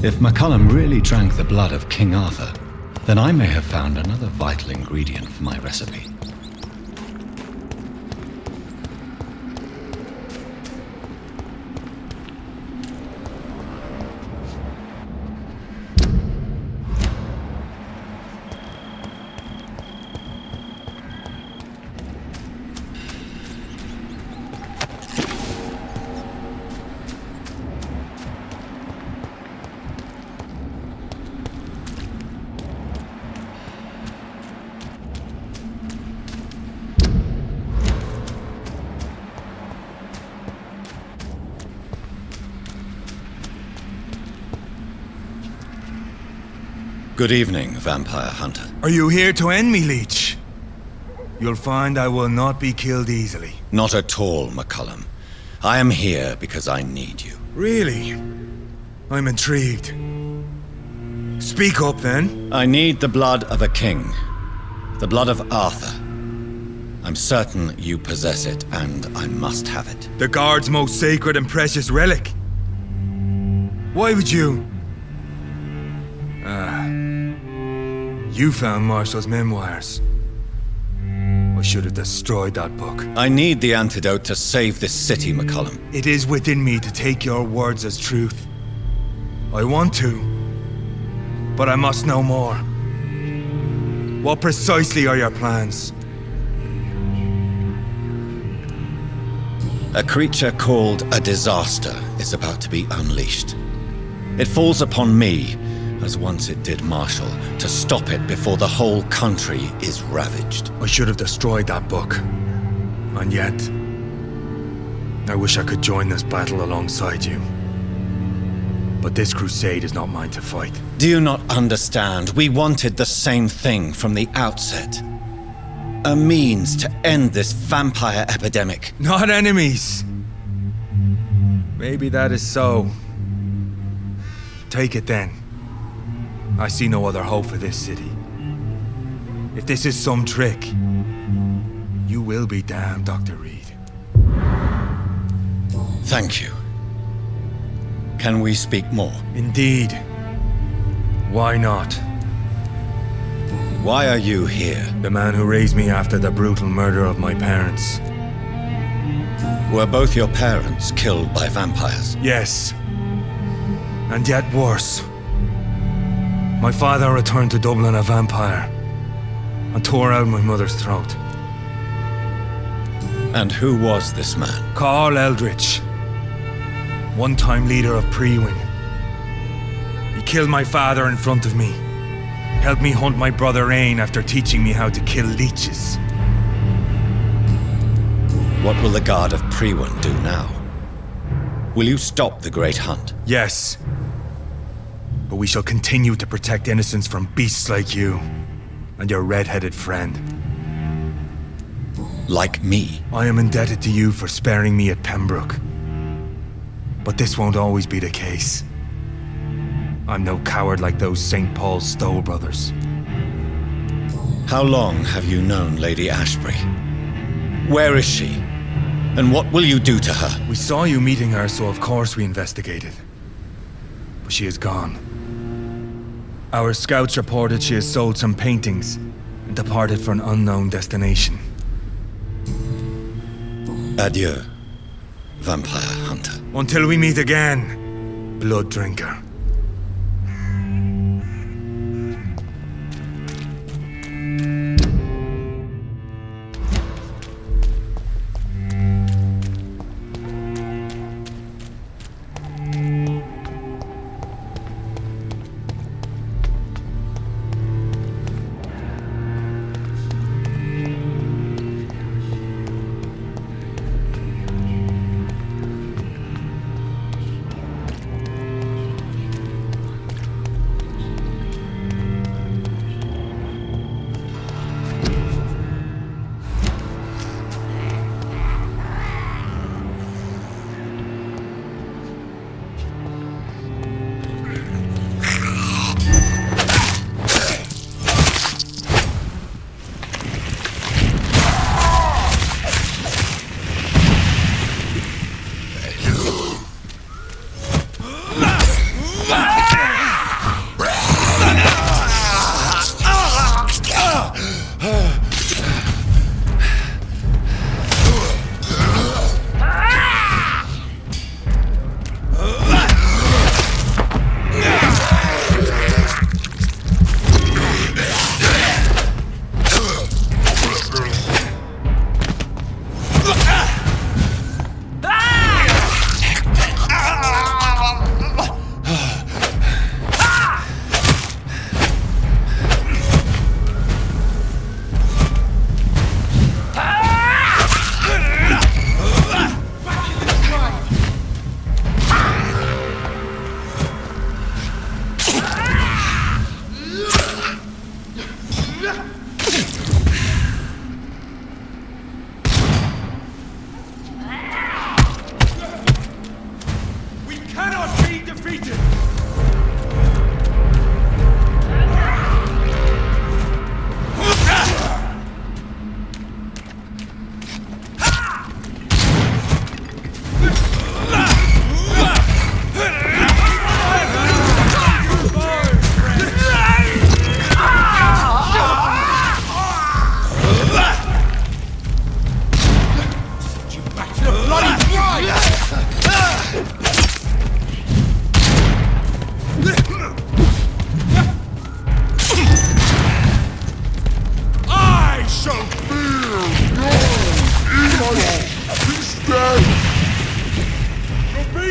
If McCullum really drank the blood of King Arthur, then I may have found another vital ingredient for my recipe. Good evening, Vampire Hunter. Are you here to end me, Leech? You'll find I will not be killed easily. Not at all, McCullum. I am here because I need you. Really? I'm intrigued. Speak up, then. I need the blood of a king. The blood of Arthur. I'm certain you possess it, and I must have it. The Guard's most sacred and precious relic. Why would you? You found Marshall's memoirs. I should have destroyed that book. I need the antidote to save this city, McCullum. It is within me to take your words as truth. I want to, but I must know more. What precisely are your plans? A creature called a disaster is about to be unleashed. It falls upon me, as once it did Marshall, to stop it before the whole country is ravaged. I should have destroyed that book. And yet, I wish I could join this battle alongside you. But this crusade is not mine to fight. Do you not understand? We wanted the same thing from the outset. A means to end this vampire epidemic. Not enemies. Maybe that is so. Take it then. I see no other hope for this city. If this is some trick, you will be damned, Dr. Reid. Thank you. Can we speak more? Indeed. Why not? Why are you here? The man who raised me after the brutal murder of my parents. Were both your parents killed by vampires? Yes. And yet worse. My father returned to Dublin a vampire and tore out my mother's throat. And who was this man? Carl Eldritch, one-time leader of Prewin. He killed my father in front of me, helped me hunt my brother Reid after teaching me how to kill leeches. What will the Guard of Prewin do now? Will you stop the Great Hunt? Yes. But we shall continue to protect innocents from beasts like you and your red-headed friend. Like me? I am indebted to you for sparing me at Pembroke. But this won't always be the case. I'm no coward like those St. Paul's Stowe brothers. How long have you known Lady Ashbury? Where is she? And what will you do to her? We saw you meeting her, so of course we investigated. But she is gone. Our scouts reported she has sold some paintings and departed for an unknown destination. Adieu, Vampire Hunter. Until we meet again, Blood Drinker.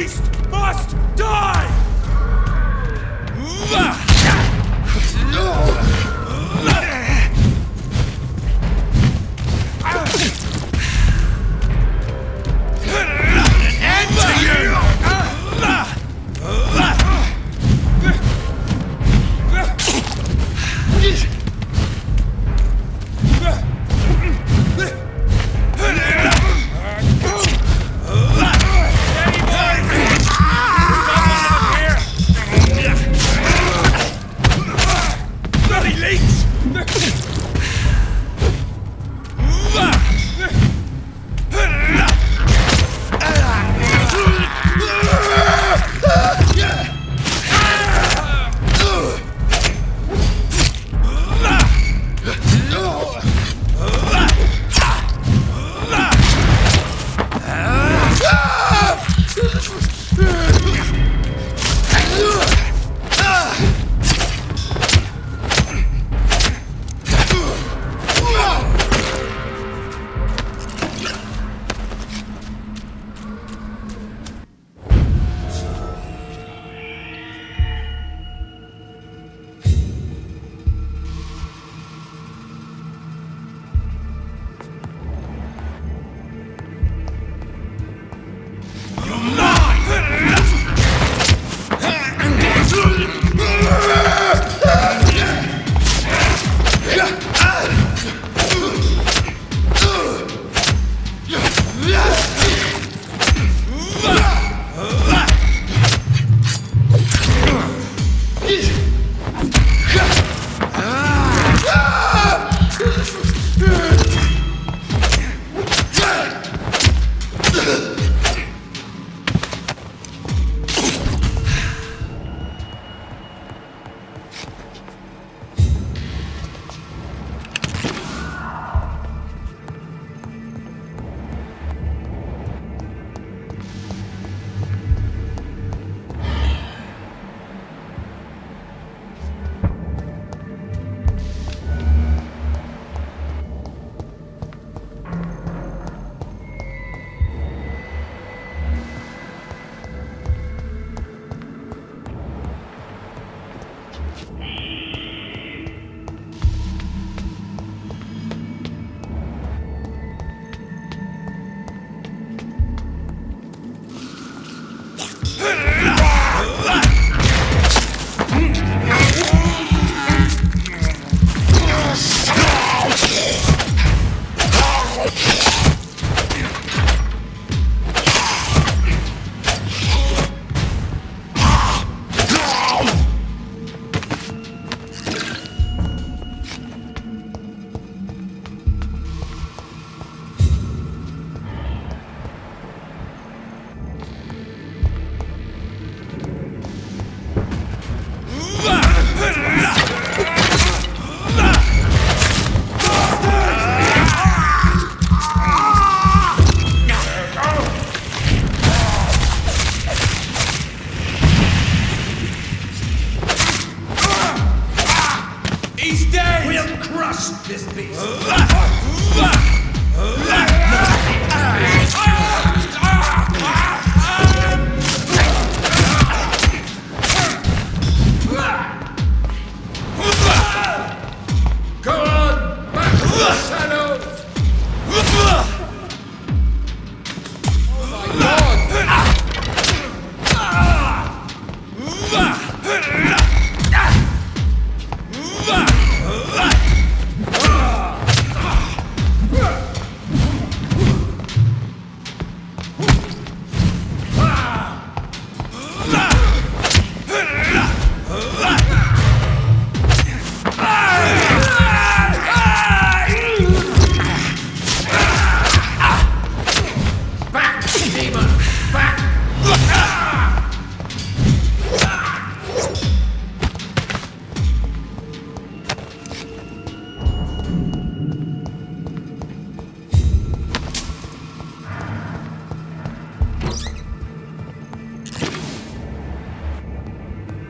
beast must die!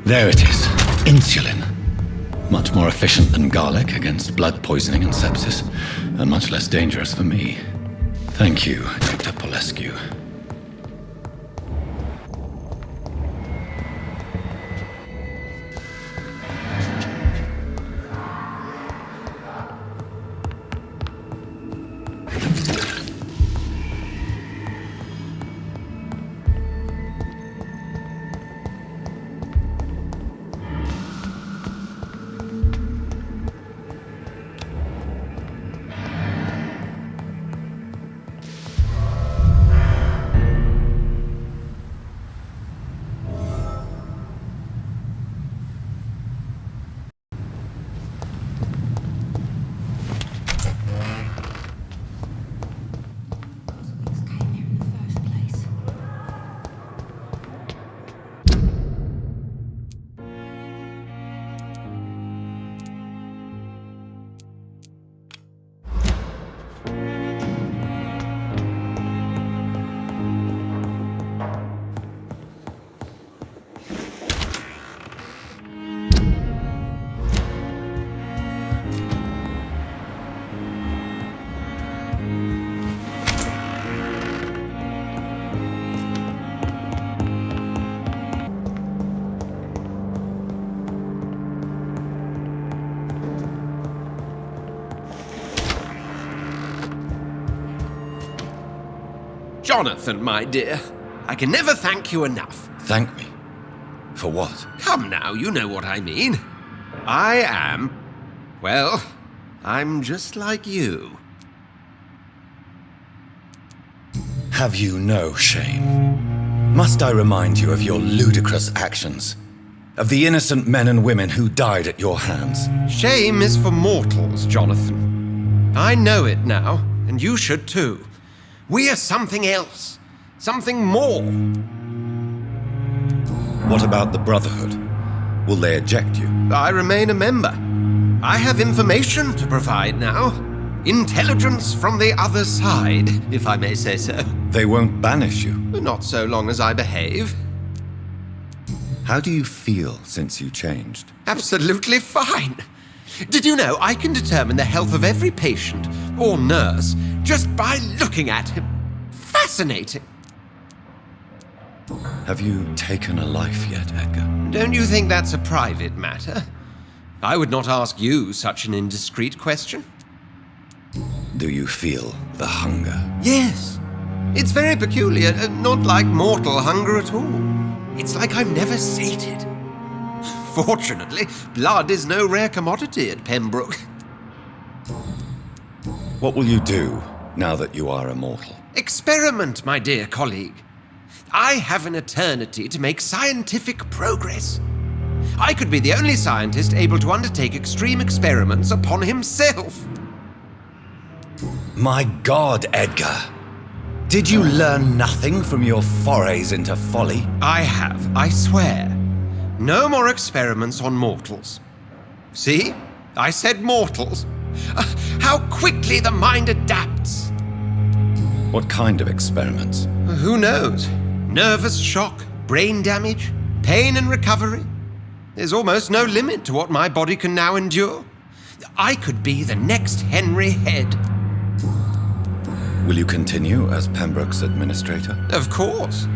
There it is. Insulin. Much more efficient than garlic against blood poisoning and sepsis, and much less dangerous for me. Thank you, Dr. Polescu. Jonathan, my dear. I can never thank you enough. Thank me? For what? Come now, you know what I mean. I am... well, I'm just like you. Have you no shame? Must I remind you of your ludicrous actions? Of the innocent men and women who died at your hands? Shame is for mortals, Jonathan. I know it now, and you should too. We are something else. Something more. What about the Brotherhood? Will they eject you? I remain a member. I have information to provide now. Intelligence from the other side, if I may say so. They won't banish you. Not so long as I behave. How do you feel since you changed? Absolutely fine. Did you know I can determine the health of every patient or nurse just by looking at him? Fascinating. Have you taken a life yet, Edgar? Don't you think that's a private matter? I would not ask you such an indiscreet question. Do you feel the hunger? Yes. It's very peculiar, not like mortal hunger at all. It's like I'm never sated. Fortunately, blood is no rare commodity at Pembroke. What will you do now that you are immortal? Experiment, my dear colleague. I have an eternity to make scientific progress. I could be the only scientist able to undertake extreme experiments upon himself. My God, Edgar! Did you learn nothing from your forays into folly? I have, I swear. No more experiments on mortals. See? I said mortals. How quickly the mind adapts. What kind of experiments? Who knows? Nervous shock, brain damage, pain and recovery. There's almost no limit to what my body can now endure. I could be the next Henry Head. Will you continue as Pembroke's administrator? Of course.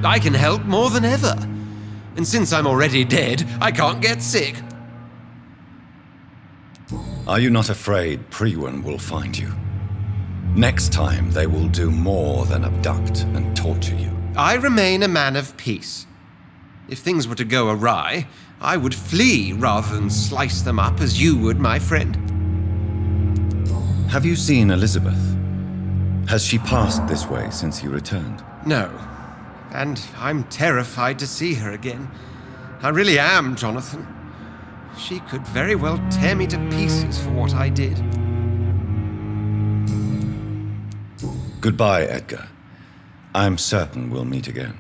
I can help more than ever. And since I'm already dead, I can't get sick. Are you not afraid Priwen will find you? Next time, they will do more than abduct and torture you. I remain a man of peace. If things were to go awry, I would flee rather than slice them up as you would, my friend. Have you seen Elizabeth? Has she passed this way since you returned? No. And I'm terrified to see her again. I really am, Jonathan. She could very well tear me to pieces for what I did. Goodbye, Edgar. I'm certain we'll meet again.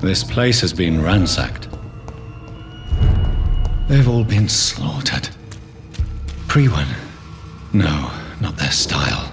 This place has been ransacked. They've all been slaughtered. Priwen? No, not their style.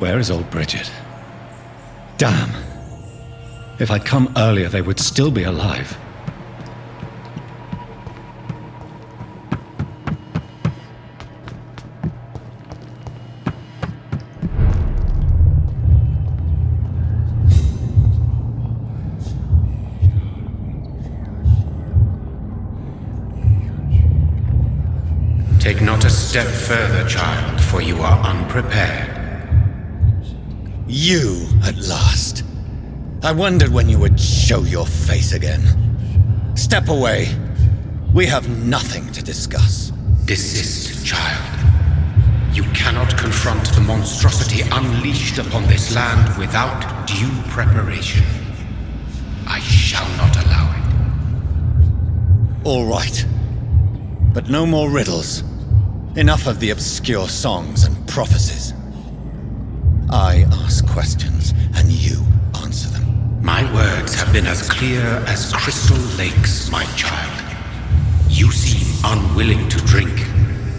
Where is old Bridget? Damn! If I'd come earlier, they would still be alive. Take not a step further, child, for you are unprepared. You, at last. I wondered when you would show your face again. Step away. We have nothing to discuss. Desist, child. You cannot confront the monstrosity unleashed upon this land without due preparation. I shall not allow it. All right. But no more riddles. Enough of the obscure songs and prophecies. I ask questions, and you answer them. My words have been as clear as crystal lakes, my child. You seem unwilling to drink,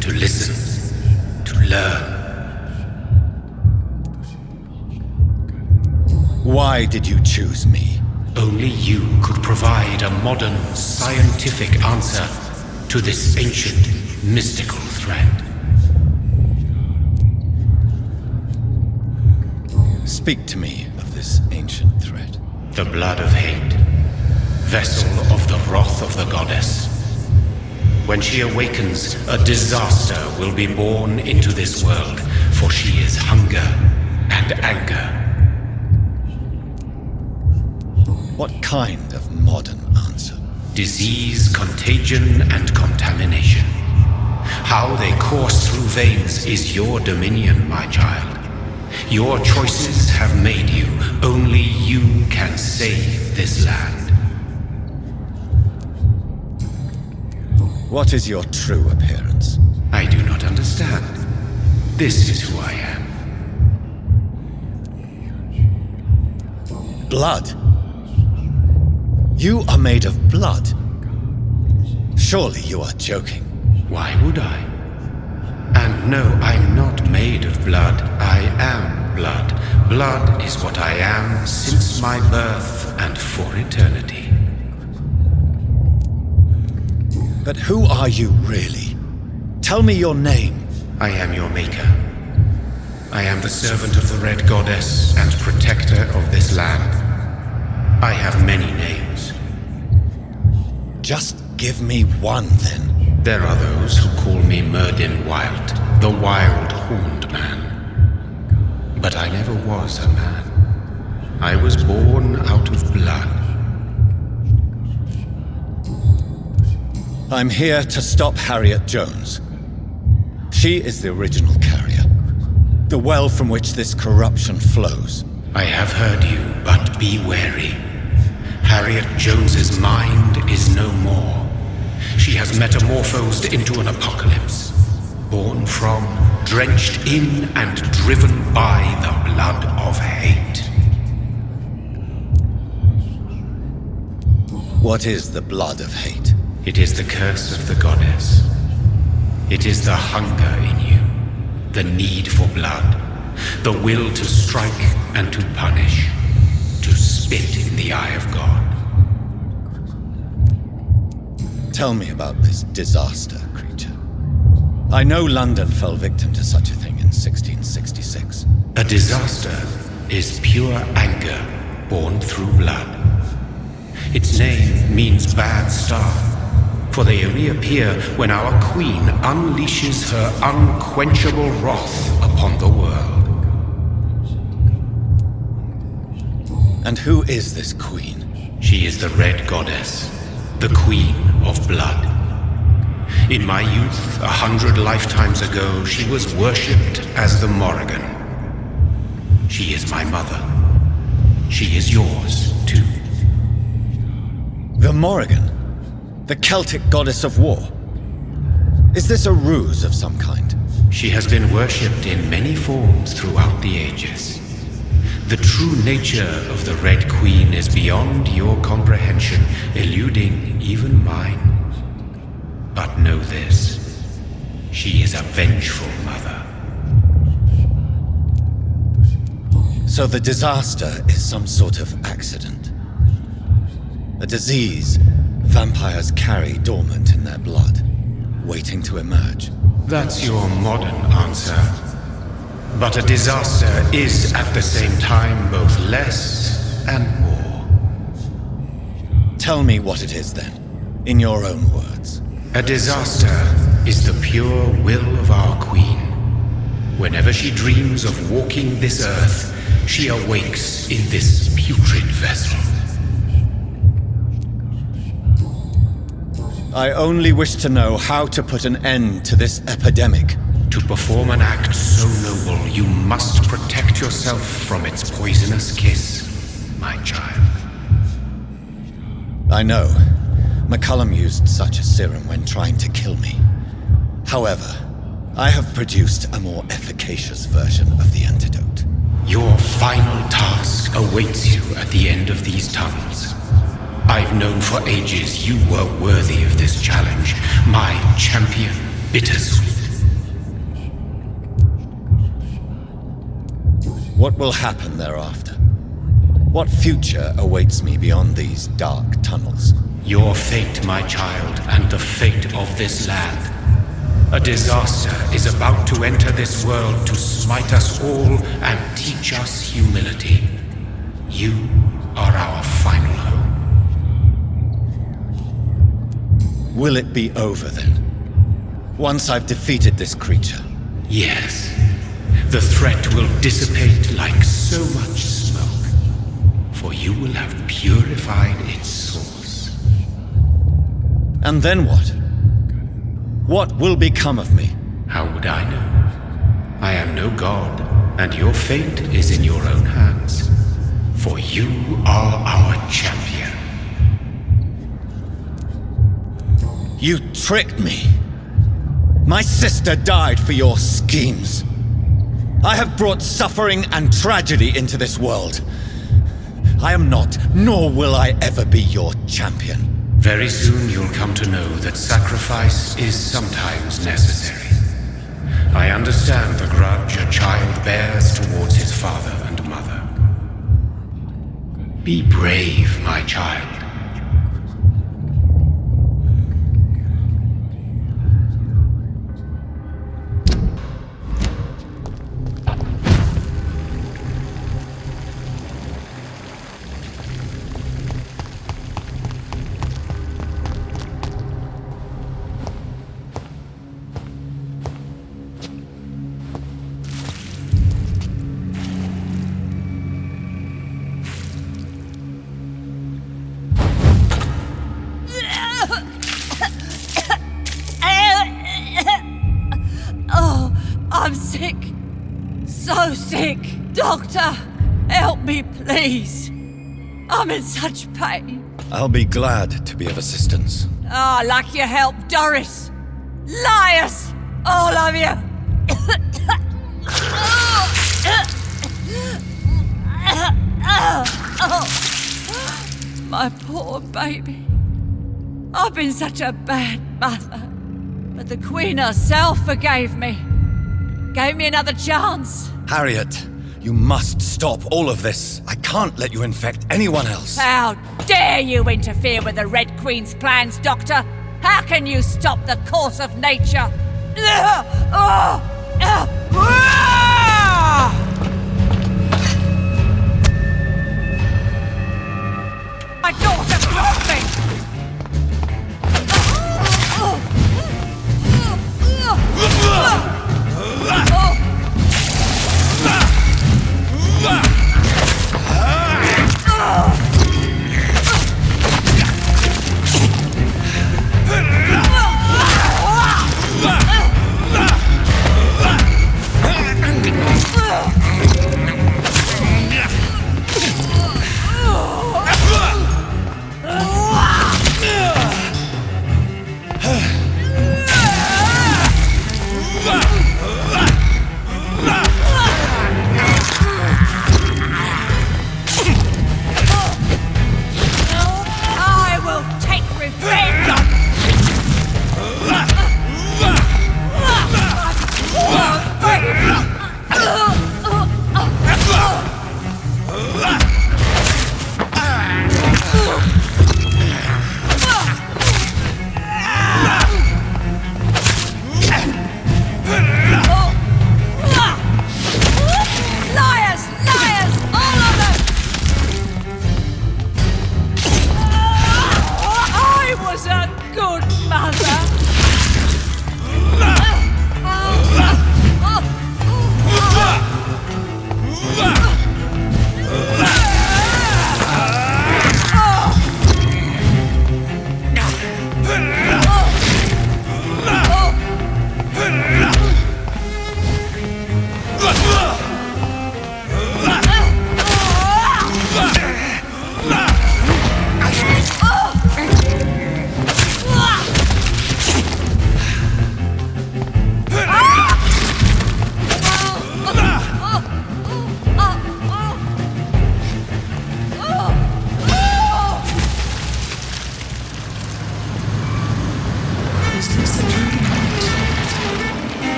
to listen, to learn. Why did you choose me? Only you could provide a modern, scientific answer to this ancient, mystical threat. Speak to me of this ancient threat. The blood of hate, vessel of the wrath of the goddess. When she awakens, a disaster will be born into this world, for she is hunger and anger. What kind of modern answer? Disease, contagion, and contamination. How they course through veins is your dominion, my child. Your choices have made you. Only you can save this land. What is your true appearance? I do not understand. This is who I am. Blood? You are made of blood. Surely you are joking. Why would I? And no, I'm not made of blood. I am blood. Blood is what I am since my birth and for eternity. But who are you really? Tell me your name. I am your maker. I am the servant of the Red Goddess and protector of this land. I have many names. Just give me one, then. There are those who call me Merdin Wild, the Wild Horned Man. But I never was a man. I was born out of blood. I'm here to stop Harriet Jones. She is the original carrier. The well from which this corruption flows. I have heard you, but be wary. Harriet Jones's mind is no more. She has metamorphosed into an apocalypse. Born from, drenched in, and driven by the blood of hate. What is the blood of hate? It is the curse of the goddess. It is the hunger in you, the need for blood, the will to strike and to punish, to spit in the eye of God. Tell me about this disaster, creature. I know London fell victim to such a thing in 1666. A disaster is pure anger born through blood. Its name means bad star, for they reappear when our queen unleashes her unquenchable wrath upon the world. And who is this queen? She is the Red Goddess, the Queen of Blood. In my youth, 100 lifetimes ago, she was worshipped as the Morrigan. She is my mother. She is yours, too. The Morrigan? The Celtic goddess of war? Is this a ruse of some kind? She has been worshipped in many forms throughout the ages. The true nature of the Red Queen is beyond your comprehension, eluding even mine. But know this, she is a vengeful mother. So the disaster is some sort of accident. A disease vampires carry dormant in their blood, waiting to emerge. That's your modern answer. But a disaster is at the same time both less and more. Tell me what it is then, in your own words. A disaster is the pure will of our queen. Whenever she dreams of walking this earth, she awakes in this putrid vessel. I only wish to know how to put an end to this epidemic. To perform an act so noble, you must protect yourself from its poisonous kiss, my child. I know. McCullum used such a serum when trying to kill me. However, I have produced a more efficacious version of the antidote. Your final task awaits you at the end of these tunnels. I've known for ages you were worthy of this challenge, my champion, Bittersweet. What will happen thereafter? What future awaits me beyond these dark tunnels? Your fate, my child, and the fate of this land. A disaster is about to enter this world to smite us all and teach us humility. You are our final hope. Will it be over then? Once I've defeated this creature? Yes. The threat will dissipate like so much smoke, for you will have purified its source. And then what? What will become of me? How would I know? I am no god, and your fate is in your own hands. For you are our champion. You tricked me. My sister died for your schemes. I have brought suffering and tragedy into this world. I am not, nor will I ever be your champion. Very soon you'll come to know that sacrifice is sometimes necessary. I understand the grudge a child bears towards his father and mother. Be brave, my child. I'm sick. So sick. Doctor, help me, please. I'm in such pain. I'll be glad to be of assistance. Ah, like your help, Doris. Liars! All of you! My poor baby. I've been such a bad mother. But the Queen herself forgave me. Gave me another chance. Harriet, you must stop all of this. I can't let you infect anyone else. How dare you interfere with the Red Queen's plans, Doctor? How can you stop the course of nature? My daughter brought me!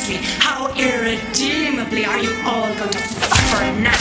Seriously, how irredeemably are you all going to suffer now?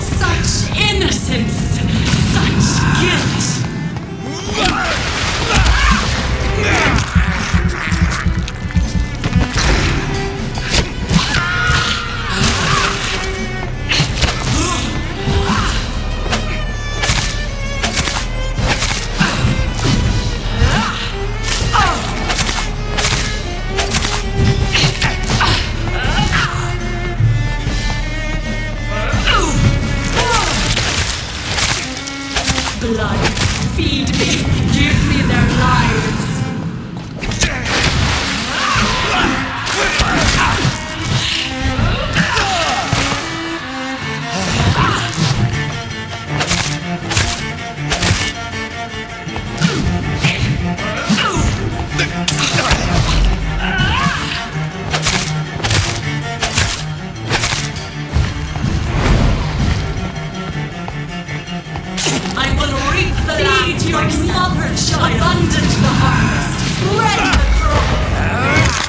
Such innocence! Such guilt! Blood, feed me, give me their lives. I will reap the land. Feed your mother, child. Abundant the harvest. Rend the crop.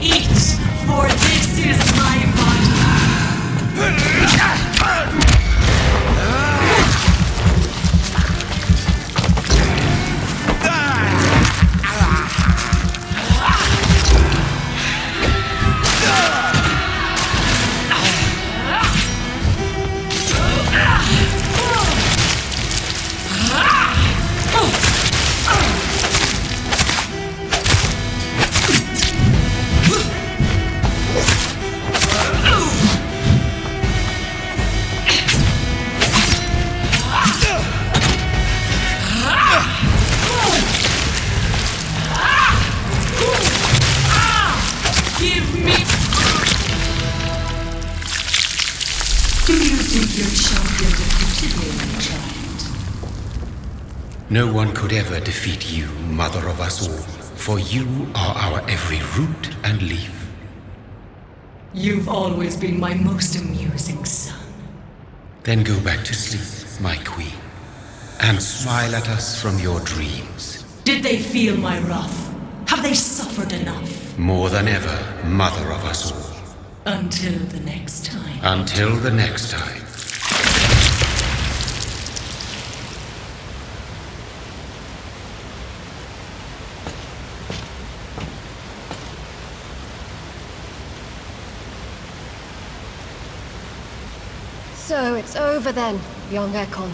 Eat, for this is my body. Give me. Do you think your champion defeated me, my child? No one could ever defeat you, mother of us all, for you are our every root and leaf. You've always been my most amusing son. Then go back to sleep, my queen, and smile at us from your dreams. Did they feel my wrath? Have they suffered enough? More than ever, mother of us all. Until the next time. Until the next time. So it's over then, young Ekon.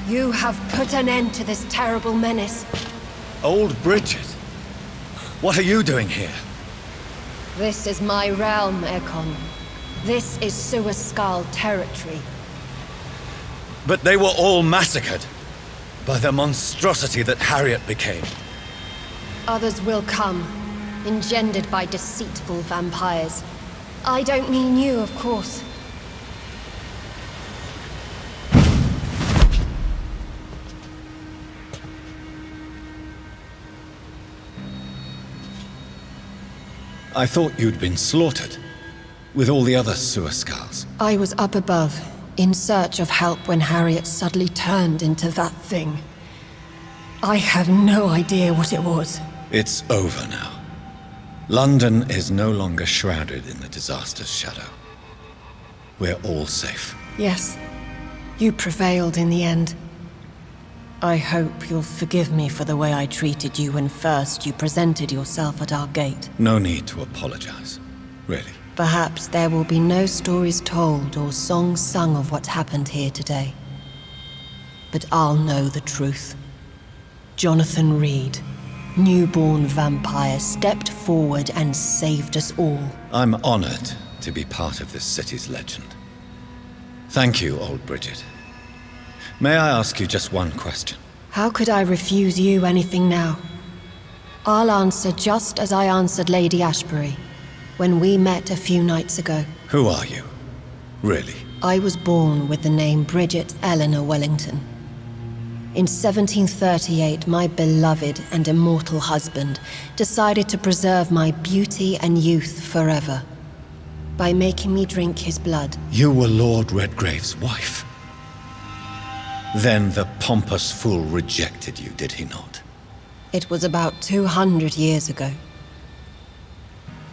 You have put an end to this terrible menace. Old Bridget? What are you doing here? This is my realm, Ekon. This is Suaskal territory. But they were all massacred by the monstrosity that Harriet became. Others will come, engendered by deceitful vampires. I don't mean you, of course. I thought you'd been slaughtered, with all the other Suaskals. I was up above, in search of help when Harriet suddenly turned into that thing. I have no idea what it was. It's over now. London is no longer shrouded in the disaster's shadow. We're all safe. Yes, you prevailed in the end. I hope you'll forgive me for the way I treated you when first you presented yourself at our gate. No need to apologize. Really. Perhaps there will be no stories told or songs sung of what happened here today. But I'll know the truth. Jonathan Reid, newborn vampire, stepped forward and saved us all. I'm honored to be part of this city's legend. Thank you, old Bridget. May I ask you just one question? How could I refuse you anything now? I'll answer just as I answered Lady Ashbury when we met a few nights ago. Who are you? Really? I was born with the name Bridget Eleanor Wellington. In 1738, my beloved and immortal husband decided to preserve my beauty and youth forever by making me drink his blood. You were Lord Redgrave's wife. Then the pompous fool rejected you, did he not? It was about 200 years ago.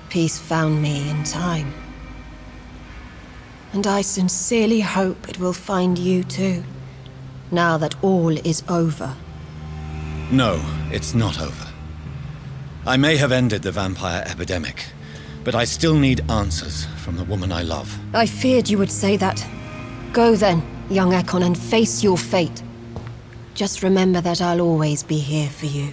Peace found me in time. And I sincerely hope it will find you too, now that all is over. No, it's not over. I may have ended the vampire epidemic, but I still need answers from the woman I love. I feared you would say that. Go then, young Ekon, and face your fate. Just remember that I'll always be here for you.